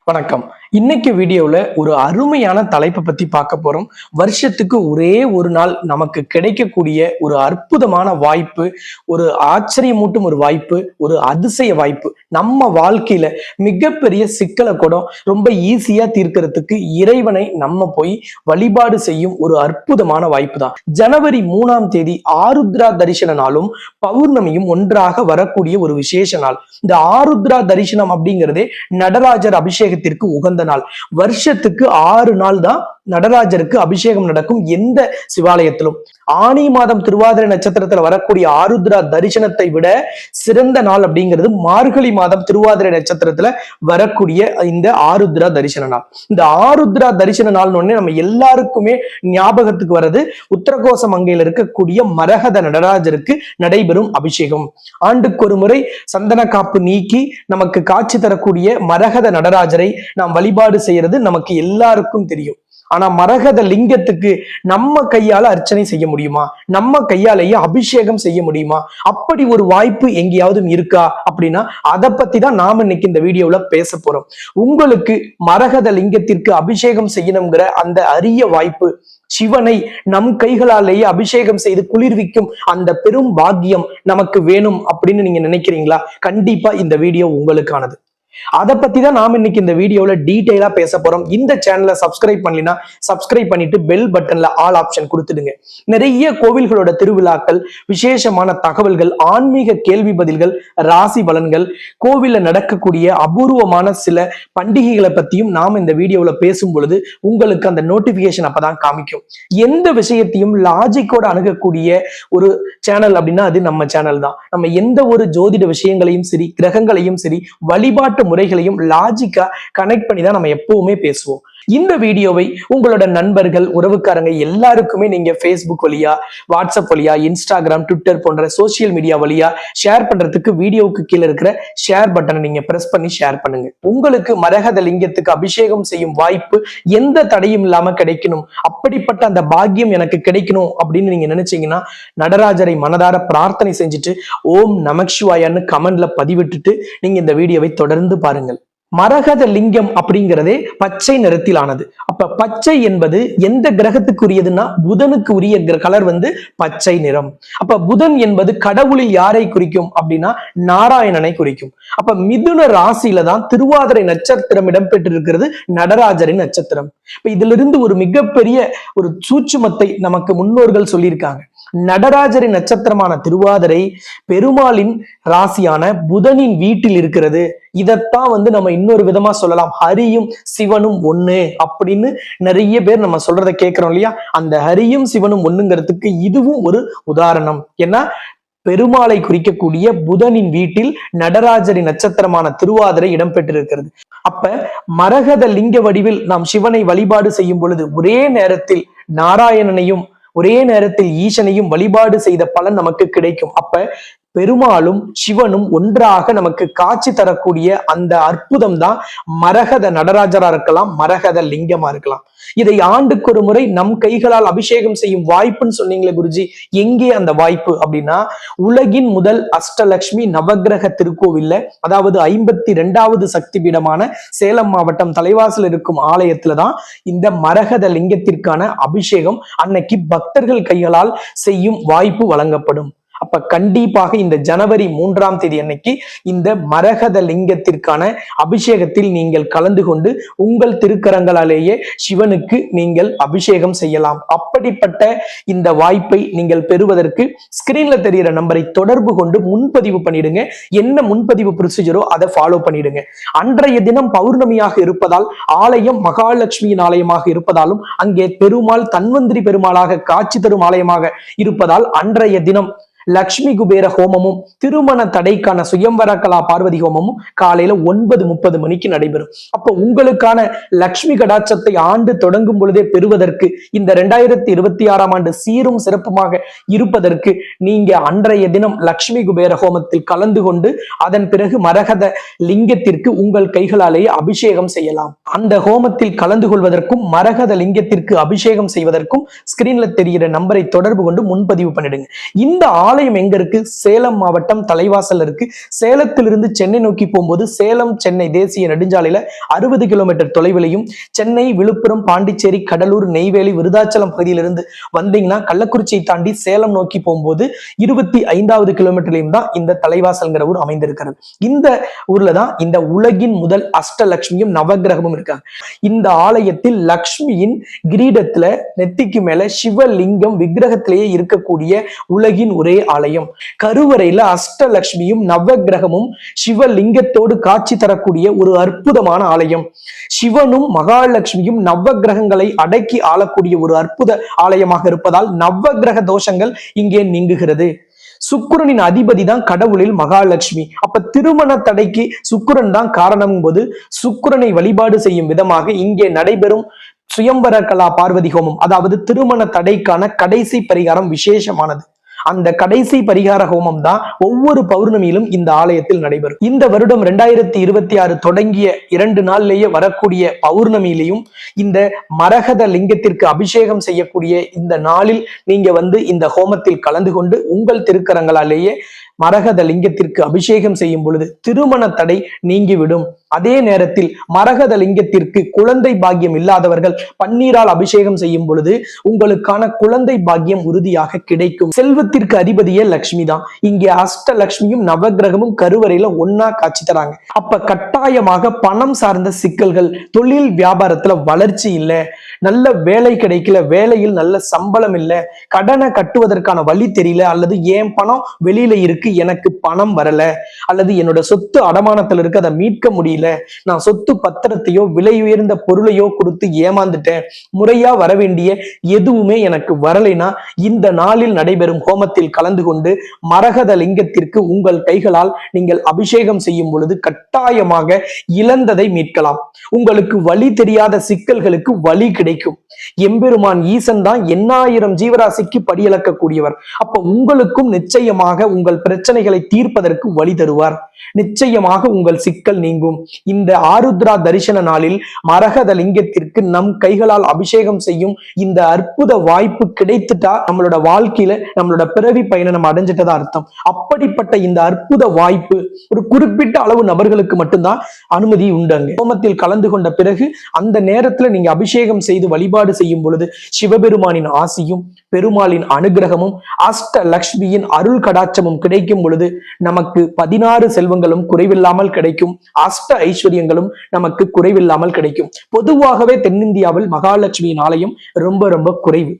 வணக்கம். இன்னைக்கு வீடியோல ஒரு அருமையான தலைப்பை பத்தி பார்க்க போறோம். வருஷத்துக்கு ஒரே ஒரு நாள் நமக்கு கிடைக்கக்கூடிய ஒரு அற்புதமான வாய்ப்பு, ஒரு ஆச்சரியமூட்டும் ஒரு வாய்ப்பு, ஒரு அதிசய வாய்ப்பு. நம்ம வாழ்க்கையில மிகப்பெரிய சிக்கலை கூட ரொம்ப ஈஸியா தீர்க்கறதுக்கு இறைவனை நம்ம போய் வழிபாடு செய்யும் ஒரு அற்புதமான வாய்ப்பு தான். ஜனவரி 3ஆம் தேதி ஆருத்ரா தரிசன நாளும் பௌர்ணமியும் ஒன்றாக வரக்கூடிய ஒரு விசேஷ நாள். இந்த ஆருத்ரா தரிசனம் அப்படிங்கிறதே நடராஜர் அபிஷேகத்திற்கு உகந்த நாள். வருஷத்துக்கு 6 நாள் தான் நடராஜருக்கு அபிஷேகம் நடக்கும் எந்த சிவாலயத்திலும். ஆனி மாதம் திருவாதிரை நட்சத்திரத்துல வரக்கூடிய ஆருத்ரா தரிசனத்தை விட சிறந்த நாள் அப்படிங்கிறது மார்கழி மாதம் திருவாதிரை நட்சத்திரத்துல வரக்கூடிய இந்த ஆருத்ரா தரிசன நாள். இந்த ஆருத்ரா தரிசன நாள் நம்ம எல்லாருக்குமே ஞாபகத்துக்கு வர்றது உத்தரகோச மங்கையில் இருக்கக்கூடிய மரகத நடராஜருக்கு நடைபெறும் அபிஷேகம். ஆண்டுக்கு ஒரு முறை சந்தன காப்பு நீக்கி நமக்கு காட்சி தரக்கூடிய மரகத நடராஜரை நாம் வழிபாடு செய்யறது நமக்கு எல்லாருக்கும் தெரியும். ஆனா மரகத லிங்கத்துக்கு நம்ம கையால அர்ச்சனை செய்ய முடியுமா? நம்ம கையாலேயே அபிஷேகம் செய்ய முடியுமா? அப்படி ஒரு வாய்ப்பு எங்கேயாவது இருக்கா அப்படின்னா அதை பத்தி தான் நாம இன்னைக்கு இந்த வீடியோல பேச போறோம். உங்களுக்கு மரகத லிங்கத்திற்கு அபிஷேகம் செய்யணுங்கிற அந்த அரிய வாய்ப்பு, சிவனை நம் கைகளாலேயே அபிஷேகம் செய்து குளிர்விக்கும் அந்த பெரும் பாக்கியம் நமக்கு வேணும் அப்படின்னு நீங்க நினைக்கிறீங்களா? கண்டிப்பா இந்த வீடியோ உங்களுக்கானது. அதை பத்தி தான் நாம இன்னைக்கு இந்த வீடியோல டீடைலா பேச போறோம். இந்த சேனலை சப்ஸ்கிரைப் பண்ணலினா சப்ஸ்கிரைப் பண்ணிட்டு பெல் பட்டன்ல ஆல் ஆப்ஷன் கொடுத்துடுங்க. நிறைய கோவில்களோட திருவிழாக்கள், விசேஷமான தகவல்கள், ஆன்மீக கேள்வி பதில்கள், ராசி பலன்கள், கோவில்ல நடக்கக்கூடிய அபூர்வமான சில பண்டிகைகளை பத்தியும் நாம இந்த வீடியோல பேசும் பொழுது உங்களுக்கு அந்த நோட்டிபிகேஷன் அப்பதான் காமிக்கும். எந்த விஷயத்தையும் லாஜிக்கோட அணுகக்கூடிய ஒரு சேனல் அப்படின்னா அது நம்ம சேனல் தான். நம்ம எந்த ஒரு ஜோதிட விஷயங்களையும் சரி, கிரகங்களையும் சரி, வழிபாட்டு முறைகளையும் லாஜிக்கா கனெக்ட் பண்ணி தான் நம்ம எப்பவுமே பேசுவோம். இந்த வீடியோவை உங்களோட நண்பர்கள், உறவுக்காரங்க எல்லாருக்குமே நீங்க ஃபேஸ்புக் வழியா, வாட்ஸ்அப் வழியா, இன்ஸ்டாகிராம், ட்விட்டர் போன்ற சோசியல் மீடியா வழியா ஷேர் பண்றதுக்கு வீடியோவுக்கு கீழே இருக்கிற ஷேர் பட்டனை நீங்க பிரஸ் பண்ணி ஷேர் பண்ணுங்க. உங்களுக்கு மரகத லிங்கத்துக்கு அபிஷேகம் செய்யும் வாய்ப்பு எந்த தடையும் இல்லாம கிடைக்கணும், அப்படிப்பட்ட அந்த பாக்கியம் எனக்கு கிடைக்கணும் அப்படின்னு நீங்க நினைச்சீங்கன்னா நடராஜரை மனதார பிரார்த்தனை செஞ்சுட்டு ஓம் நமச்சிவாயான்னு கமெண்ட்ல பதிவிட்டுட்டு நீங்க இந்த வீடியோவை தொடர்ந்து பாருங்கள். மரகத லிங்கம் அப்படிங்கிறதே பச்சை நிறத்திலானது. அப்ப பச்சை என்பது எந்த கிரகத்துக்குரியதுன்னா புதனுக்கு உரிய கலர் பச்சை நிறம். அப்ப புதன் என்பது கடவுளில் யாரை குறிக்கும் அப்படின்னா நாராயணனை குறிக்கும். அப்ப மிதுன ராசியில தான் திருவாதிரை நட்சத்திரம் இடம்பெற்றிருக்கிறது, நடராஜரின் நட்சத்திரம். இப்ப இதுல இருந்து ஒரு மிகப்பெரிய ஒரு சூட்சுமத்தை நமக்கு முன்னோர்கள் சொல்லியிருக்காங்க. நடராஜரின் நட்சத்திரமான திருவாதிரை பெருமாளின் ராசியான புதனின் வீட்டில் இருக்கிறது. இதத்தான் நம்ம இன்னொரு விதமா சொல்லலாம், ஹரியும் சிவனும் ஒண்ணு அப்படின்னு நிறைய பேர் நம்ம சொல்றதை கேட்கிறோம் இல்லையா? அந்த ஹரியும் சிவனும் ஒண்ணுங்கிறதுக்கு இதுவும் ஒரு உதாரணம். ஏன்னா பெருமாளை குறிக்கக்கூடிய புதனின் வீட்டில் நடராஜரின் நட்சத்திரமான திருவாதிரை இடம்பெற்றிருக்கிறது. அப்ப மரகத லிங்க வடிவில் நாம் சிவனை வழிபாடு செய்யும் பொழுது ஒரே நேரத்தில் நாராயணனையும் ஒரே நேரத்தில் ஈசனையும் வழிபாடு செய்த பலன் நமக்கு கிடைக்கும். அப்ப பெருமாளும் சிவனும் ஒன்றாக நமக்கு காட்சி தரக்கூடிய அந்த அற்புதம் தான் மரகத நடராஜரா இருக்கலாம், மரகத லிங்கமா இருக்கலாம். இதை ஆண்டுக்கு ஒரு முறை நம் கைகளால் அபிஷேகம் செய்யும் வாய்ப்புன்னு சொன்னீங்களே குருஜி, எங்கே அந்த வாய்ப்பு அப்படின்னா உலகின் முதல் அஷ்டலட்சுமி நவகிரக திருக்கோவில்ல, அதாவது 52வது சக்தி பீடமான சேலம் மாவட்டம் தலைவாசல் இருக்கும் ஆலயத்துலதான் இந்த மரகத லிங்கத்திற்கான அபிஷேகம் அன்னைக்கு பக்தர்கள் கைகளால் செய்யும் வாய்ப்பு வழங்கப்படும். அப்ப கண்டிப்பாக இந்த ஜனவரி 3ஆம் தேதி அன்னைக்கு இந்த மரகத லிங்கத்திற்கான அபிஷேகத்தில் நீங்கள் கலந்து கொண்டு உங்கள் திருக்கரங்களாலேயே சிவனுக்கு நீங்கள் அபிஷேகம் செய்யலாம். அப்படிப்பட்ட இந்த வாய்ப்பை நீங்கள் பெறுவதற்கு ஸ்கிரீன்ல தெரிகிற நம்பரை தொடர்பு கொண்டு முன்பதிவு பண்ணிடுங்க. என்ன முன்பதிவு ப்ரொசீஜரோ அதை ஃபாலோ பண்ணிடுங்க. அன்றைய தினம் பௌர்ணமியாக இருப்பதால் ஆலயம் மகாலட்சுமியின் ஆலயமாக இருப்பதாலும் அங்கே பெருமாள் தன்வந்திரி பெருமாளாக காட்சி தரும் ஆலயமாக இருப்பதால் அன்றைய தினம் லக்ஷ்மி குபேர ஹோமமும் திருமண தடைக்கான சுயம்வர கலா பார்வதி ஹோமமும் காலையில 9:30 மணிக்கு நடைபெறும். அப்போ உங்களுக்கான லக்ஷ்மி கடாட்சத்தை ஆண்டு தொடங்கும் பொழுதே பெறுவதற்கு, இந்த 2026ஆம் ஆண்டு சீரும் சிறப்புமாக இருப்பதற்கு நீங்க அன்றைய தினம் லக்ஷ்மி குபேர ஹோமத்தில் கலந்து கொண்டு அதன் பிறகு மரகத லிங்கத்திற்கு உங்கள் கைகளாலேயே அபிஷேகம் செய்யலாம். அந்த ஹோமத்தில் கலந்து கொள்வதற்கும் மரகத லிங்கத்திற்கு அபிஷேகம் செய்வதற்கும் ஸ்கிரீன்ல தெரிகிற நம்பரை தொடர்பு கொண்டு முன்பதிவு பண்ணிடுங்க. இந்த ஆலயம் எங்க இருக்கு? சேலம் மாவட்டம் தலைவாசல் இருக்கு. சேலத்திலிருந்து சென்னை நோக்கி போகும்போது சேலம் சென்னை தேசிய நெடுஞ்சாலையில 60 கிலோமீட்டர் தொலைவிலையும், சென்னை, விழுப்புரம், பாண்டிச்சேரி, கடலூர், நெய்வேலி, விருதாச்சலம் பகுதியிலிருந்து வந்தீங்கன்னா கள்ளக்குறிச்சியை தாண்டி சேலம் நோக்கி போகும்போது 25வது கிலோமீட்டர்லையும் தான் இந்த தலைவாசல்ங்கிற ஊர் அமைந்திருக்கிறது. இந்த ஊர்ல தான் இந்த உலகின் முதல் அஷ்டலட்சுமியும் நவகிரகமும் இருக்காங்க. இந்த ஆலயத்தில் லக்ஷ்மியின் கிரீடத்துல நெத்திக்கு மேல சிவலிங்கம் விக்கிரகத்திலேயே இருக்கக்கூடிய உலகின் ஒரே ஆலயம். கருவறையில அஷ்டலட்சுமியும் நவகிரகமும் சிவலிங்கத்தோடு காட்சி தரக்கூடிய ஒரு அற்புதமான ஆலயம். சிவனும் மகாலட்சுமியும் நவகிரகங்களை அடக்கி ஆளக்கூடிய ஒரு அற்புத ஆலயமாக இருப்பதால் நவகிரக தோஷங்கள் இங்கே நீங்குகிறது. சுக்கிரனின் அதிபதி தான் கடவுளில் மகாலட்சுமி. அப்ப திருமண தடைக்கு சுக்கிரன் தான் காரணம் போது சுக்கிரனை வழிபாடு செய்யும் விதமாக இங்கே நடைபெறும் சுயம்பர கலா பார்வதி ஹோமம், அதாவது திருமண தடைக்கான கடைசி பரிகாரம் விசேஷமானது. அந்த கடைசி பரிகார ஹோமம் தான் ஒவ்வொரு பௌர்ணமியிலும் இந்த ஆலயத்தில் நடைபெறும். இந்த வருடம் 2026 தொடங்கிய 2 நாள்லேயே வரக்கூடிய பௌர்ணமியிலையும் இந்த மரகத லிங்கத்திற்கு அபிஷேகம் செய்யக்கூடிய இந்த நாளில் நீங்க இந்த ஹோமத்தில் கலந்து கொண்டு உங்கள் திருக்கரங்களாலேயே மரகத லிங்கத்திற்கு அபிஷேகம் செய்யும் பொழுது திருமண தடை நீங்கிவிடும். அதே நேரத்தில் மரகத லிங்கத்திற்கு குழந்தை பாக்கியம் இல்லாதவர்கள் பன்னீரால் அபிஷேகம் செய்யும் பொழுது உங்களுக்கான குழந்தை பாக்கியம் உறுதியாக கிடைக்கும். செல்வத்திற்கு அதிபதியே லட்சுமி தான். இங்கே அஷ்டலட்சுமியும் நவகிரகமும் கருவறையில ஒன்னா காட்சி தராங்க. அப்ப கட்டாயமாக பணம் சார்ந்த சிக்கல்கள், தொழில் வியாபாரத்துல வளர்ச்சி இல்லை, நல்ல வேலை கிடைக்கல, வேலையில் நல்ல சம்பளம் இல்லை, கடனை கட்டுவதற்கான வழி தெரியல, அல்லது என் பணம் வெளியில இருக்கு, எனக்கு பணம் வரல, அல்லது என்னோட சொத்து அடமானத்துல இருக்கு, அதை மீட்க முடியல, நான் சொத்து பத்திரத்தையோ விலை உயர்ந்த பொருளையோ கொடுத்து ஏமாந்துட்டேன், முறையா வர வேண்டிய எதுவுமே எனக்கு வரலைனா இந்த நாளில் நடைபெறும் ஹோமத்தில் கலந்து கொண்டு மரகத லிங்கத்திற்கு உங்கள் கைகளால் நீங்கள் அபிஷேகம் செய்யும் பொழுது கட்டாயமாக இழந்ததை மீட்கலாம். உங்களுக்கு வழி தெரியாத சிக்கல்களுக்கு வழி கிடைக்கும். எம்பெருமான் ஈசன் தான் 8000 ஜீவராசிக்கு படியளக்கக்கூடியவர். அப்ப உங்களுக்கும் நிச்சயமாக உங்கள் பிரச்சனைகளை தீர்ப்பதற்கு வழி தருவார். நிச்சயமாக உங்கள் சிக்கல் நீங்கும். இந்த ஆருத்ரா தரிசன நாளில் மரகத லிங்கத்திற்கு நம் கைகளால் அபிஷேகம் செய்யும் இந்த அற்புத வாய்ப்பு கிடைத்துட்டா நம்மளோட வாழ்க்கையில நம்மளோட பிறவி பயணம் நம்ம அடைஞ்சிட்டதா அர்த்தம். அப்படிப்பட்ட இந்த அற்புத வாய்ப்பு ஒரு குறிப்பிட்ட அளவு நபர்களுக்கு மட்டும்தான் அனுமதி உண்டாங்க. ஹோமத்தில் கலந்து கொண்ட பிறகு அந்த நேரத்துல நீங்க அபிஷேகம் செய்து வழிபாடு செய்யும் பொழுது சிவபெருமானின் ஆசியும் பெருமாளின் அனுகிரகமும் அஷ்டலட்சுமியின் அருள் கடாட்சமும் கிடைக்கும் பொழுது நமக்கு 16 செல்வங்களும் குறைவில்லாமல் கிடைக்கும். அஷ்ட ஐஸ்வர்யங்களும் நமக்கு குறைவில்லாமல் கிடைக்கும். பொதுவாகவே தென்னிந்தியாவில் மகாலட்சுமியின் ஆலயம் ரொம்ப ரொம்ப குறைவு.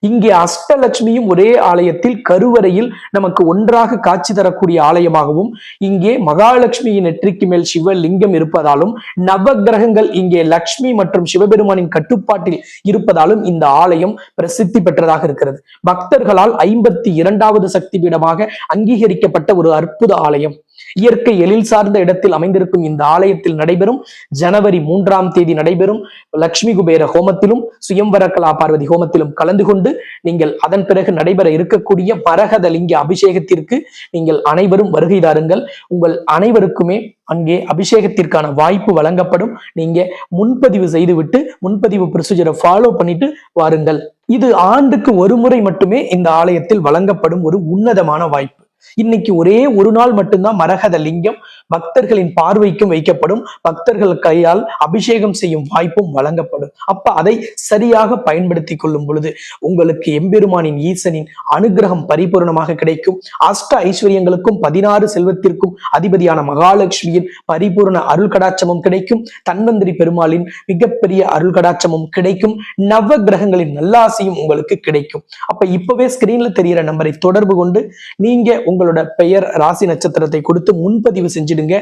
இங்கே அஷ்டலட்சுமியும் ஒரே ஆலயத்தில் கருவறையில் நமக்கு ஒன்றாக காட்சி தரக்கூடிய ஆலயமாகவும், இங்கே மகாலட்சுமியின் நெற்றிக்கு மேல் சிவலிங்கம் இருப்பதாலும், நவகிரகங்கள் இங்கே லட்சுமி மற்றும் சிவபெருமானின் கட்டுப்பாட்டில் இருப்பதாலும் இந்த ஆலயம் பிரசித்தி பெற்றதாக இருக்கிறது. பக்தர்களால் 52வது சக்தி பீடமாக அங்கீகரிக்கப்பட்ட ஒரு அற்புத ஆலயம். இயற்கை எழில் சார்ந்த இடத்தில் அமைந்திருக்கும் இந்த ஆலயத்தில் நடைபெறும் ஜனவரி 3ஆம் தேதி நடைபெறும் லட்சுமி குபேர ஹோமத்திலும் சுயம்பர கலா பார்வதி ஹோமத்திலும் கலந்து கொண்டு நீங்கள் அதன் பிறகு நடைபெற இருக்கக்கூடிய மரகத லிங்க அபிஷேகத்திற்கு நீங்கள் அனைவரும் வருகை தாருங்கள். உங்கள் அனைவருக்குமே அங்கே அபிஷேகத்திற்கான வாய்ப்பு வழங்கப்படும். நீங்க முன்பதிவு செய்துவிட்டு முன்பதிவு ப்ரொசீஜரை ஃபாலோ பண்ணிட்டு வாருங்கள். இது ஆண்டுக்கு ஒரு முறை மட்டுமே இந்த ஆலயத்தில் வழங்கப்படும் ஒரு உன்னதமான வாய்ப்பு. இன்னைக்கு ஒரே ஒரு நாள் மட்டும்தான் மரகத லிங்கம் பக்தர்களின் பார்வைக்கும் வைக்கப்படும். பக்தர்கள் கையால் அபிஷேகம் செய்யும் வாய்ப்பும் வழங்கப்படும். அப்ப அதை சரியாக பயன்படுத்தி கொள்ளும் பொழுது உங்களுக்கு எம்பெருமானின் ஈசனின் அனுகிரகம் பரிபூர்ணமாக கிடைக்கும். அஷ்ட ஐஸ்வர்யங்களுக்கும் 16 செல்வத்திற்கும் அதிபதியான மகாலட்சுமியின் பரிபூர்ண அருள் கடாட்சமும் கிடைக்கும். தன்வந்திரி பெருமாளின் மிகப்பெரிய அருள் கடாட்சமும் கிடைக்கும். நவ கிரகங்களின் நல்லாசியும் உங்களுக்கு கிடைக்கும். அப்ப இப்பவே ஸ்கிரீன்ல தெரிகிற நம்பரை தொடர்பு கொண்டு நீங்க உங்களோட பெயர், ராசி, நட்சத்திரத்தை கொடுத்து முன்பதிவு செஞ்சிடுங்க.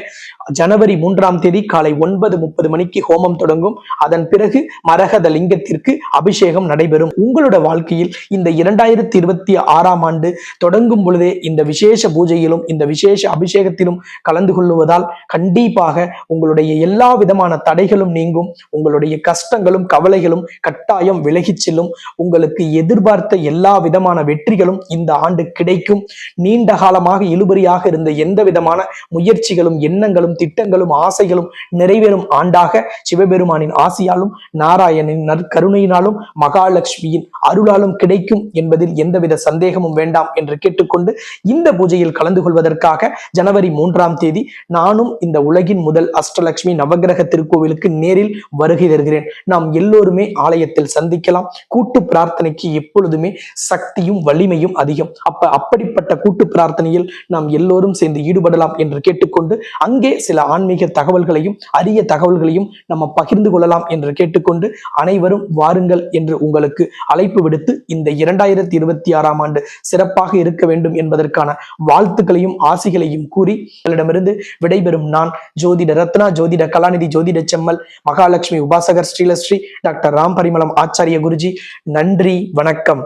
ஜனவரி 3ஆம் தேதி காலை 9:30 மணிக்கு ஹோமம் தொடங்கும். அதன் பிறகு மரகத லிங்கத்திற்கு அபிஷேகம் நடைபெறும். உங்களோட வாழ்க்கையில் இந்த 2026ஆம் ஆண்டு தொடங்கும் பொழுதே இந்த விசேஷ பூஜையிலும் இந்த விசேஷ அபிஷேகத்திலும் கலந்து கொள்ளுவதால் கண்டிப்பாக உங்களுடைய எல்லா விதமான தடைகளும் நீங்கும். உங்களுடைய கஷ்டங்களும் கவலைகளும் கட்டாயம் விலகிச் செல்லும். உங்களுக்கு எதிர்பார்த்த எல்லா விதமான வெற்றிகளும் இந்த ஆண்டு கிடைக்கும். நீண்ட காலமாக இழுபறியாக இருந்த எந்த விதமான முயற்சிகளும் எண்ணங்களும் திட்டங்களும் ஆசைகளும் நிறைவேறும் ஆண்டாக சிவபெருமானின் ஆசியாலும் நாராயணின் நற்கருணையினாலும் மகாலட்சுமியின் அருளாலும் கிடைக்கும் என்பதில் எந்தவித சந்தேகமும் வேண்டாம் என்று கேட்டுக்கொண்டு இந்த பூஜையில் கலந்து கொள்வதற்காக ஜனவரி 3ஆம் தேதி நானும் இந்த உலகின் முதல் அஷ்டலட்சுமி நவகிரக திருக்கோவிலுக்கு நேரில் வருகை தருகிறேன். நாம் எல்லோருமே ஆலயத்தில் சந்திக்கலாம். கூட்டு பிரார்த்தனைக்கு எப்பொழுதுமே சக்தியும் வலிமையும் அதிகம். அப்படிப்பட்ட கூட்டு பிரார்த்தனையில் நாம் எல்லோரும் சேர்ந்து ஈடுபடலாம் என்று கேட்டுக்கொண்டு அங்கே சில ஆன்மீக தகவல்களையும் அரிய தகவல்களையும் நம்ம பகிர்ந்து கொள்ளலாம் என்று கேட்டுக்கொண்டு அனைவரும் வாருங்கள் என்று உங்களுக்கு அழைப்பு விடுத்து இந்த 2026ஆம் ஆண்டு சிறப்பாக இருக்க வேண்டும் என்பதற்கான வாழ்த்துக்களையும் ஆசிகளையும் கூறி உங்களிடமிருந்து விடைபெறும் நான் ஜோதிட ரத்னா, ஜோதிட கலாநிதி, ஜோதிட செம்மல், மகாலட்சுமி உபாசகர் ஸ்ரீலஸ்ரீ டாக்டர் ராம் பரிமளம் ஆச்சாரிய குருஜி. நன்றி, வணக்கம்.